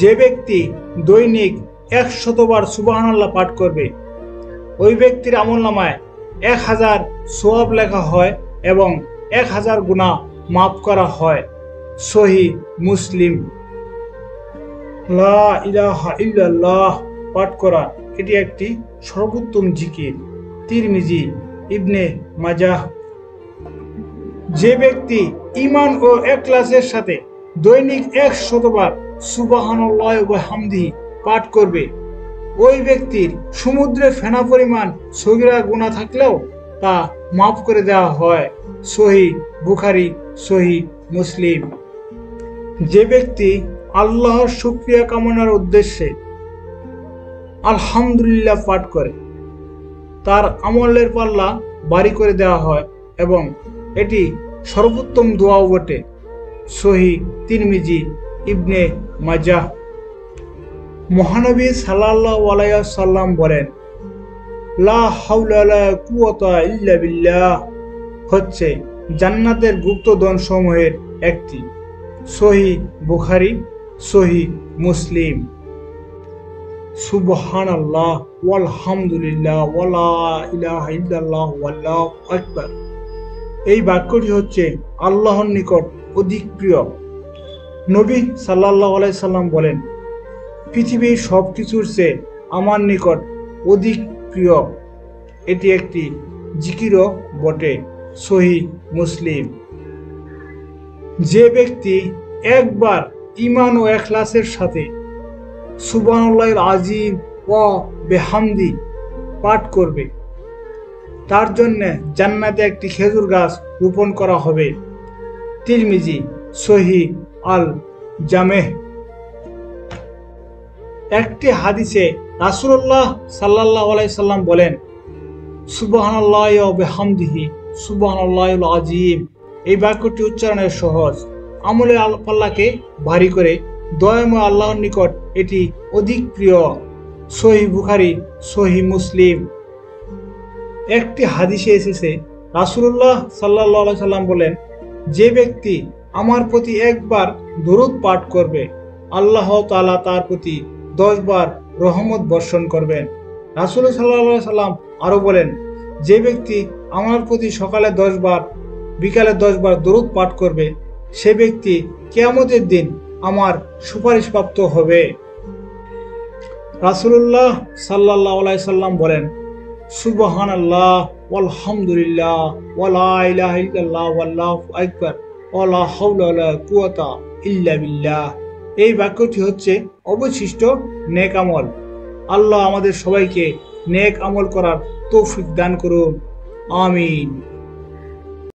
যে ব্যক্তি দৈনিক 100 বার সুবহানাল্লাহ পাঠ করবে, ওই ব্যক্তির আমলনামায় 1000 সওয়াব লেখা হয় এবং 1000 গুনাহ মাফ করা হয়। সহিহ মুসলিম। লা ইলাহা ইল্লাল্লাহ পাঠ করা এটি একটি সর্বোত্তম জিকির। তিরমিজি, ইবনে মাজাহ। যে ব্যক্তি ঈমান ও ইখলাসের সাথে দৈনিক 100 বার সুবহানাল্লাহ ওয়া বিহামদিহি পাঠ করবে, ওই ব্যক্তির সমুদ্রে ফেনা পরিমাণ সগীরা গুনাহ থাকলেও তা মাফ করে দেওয়া হয়। সহিহ বুখারী, সহিহ মুসলিম। যে ব্যক্তি আল্লাহর শুকরিয়া কামনার উদ্দেশ্যে আলহামদুলিল্লাহ পাঠ করে, তার আমলের পাল্লা ভারী করে দেওয়া হয় এবং এটি সর্বোত্তম দোয়াও বটে। সহিহ তিরমিজি, ইবনে মাজাহ। মহানবী সাল্লাল্লাহু আলাইহি ওয়াসাল্লাম বলেন, লা হাওলা ওয়ালা কুওয়াতা ইল্লা বিল্লাহ হচ্ছে জান্নাতের গুপ্তধন সমূহের একটি। সহিহ বুখারী, সহিহ মুসলিম। সুবহানাল্লাহ ওয়ালহামদুলিল্লাহ ওয়ালা ইলাহা ইল্লাল্লাহ ওয়াল্লাহু আকবার, এই বাক্যটি হচ্ছে আল্লাহর নিকট অধিক প্রিয়। নবী সাল্লাল্লাহু আলাইহি সাল্লাম বলেন, পৃথিবীর সবকিছুর চেয়ে আমার নিকট অধিক প্রিয়। এটি একটি জিকিরও বটে। সহিহ মুসলিম। যে ব্যক্তি একবার ঈমান ও ইখলাসের সাথে সুবহানাল্লাহিল আযীম ওয়া বিহামদি পাঠ করবে, তার জন্য জান্নাতে একটি খেজুর গাছ রোপণ করা হবে। তিরমিজি, সহিহ আল জামেহ। একটি হাদিসে রাসূলুল্লাহ সাল্লাল্লাহু আলাইহি সাল্লাম বলেন, সুবহানাল্লাহি ওয়া বিহামদিহি সুবহানাল্লাহিল আযীম, এই বাক্যটি উচ্চারণের সহজ, আমলে পাল্লাকে ভারী করে দয়াময় আল্লাহর নিকট এটি অধিক প্রিয়। সহিহ বুখারী, সহিহ মুসলিম। একটি হাদিসে এসেছে রাসূলুল্লাহ সাল্লাল্লাহু আলাইহি সাল্লাম বলেন, যে ব্যক্তি আমার প্রতি একবার দরুদ পাঠ করবে, আল্লাহ তাআলা তার প্রতি 10 বার রহমত বর্ষণ করবেন। রাসূল সাল্লাল্লাহু আলাইহি সাল্লাম আরো বলেন, যে ব্যক্তি আমার প্রতি সকালে 10 বার বিকালে 10 বার দরুদ পাঠ করবে, সে ব্যক্তি কিয়ামতের দিন আমার সুপারিশপ্রাপ্ত হবে। রাসূলুল্লাহ সাল্লাল্লাহু আলাইহি সাল্লাম বলেন, সুবহানাল্লাহ ওয়ালহামদুলিল্লাহ ওয়ালা ইলাহা ইল্লাল্লাহ ওয়াল্লাহু আকবার ওয়ালা হাওলা ওয়ালা কুওয়াতা ইল্লা বিল্লাহ, এই বাক্যটি হচ্ছে অবশিষ্ট নেক আমল। আল্লাহ আমাদের সবাইকে নেক আমল করার তৌফিক দান করুন। আমিন।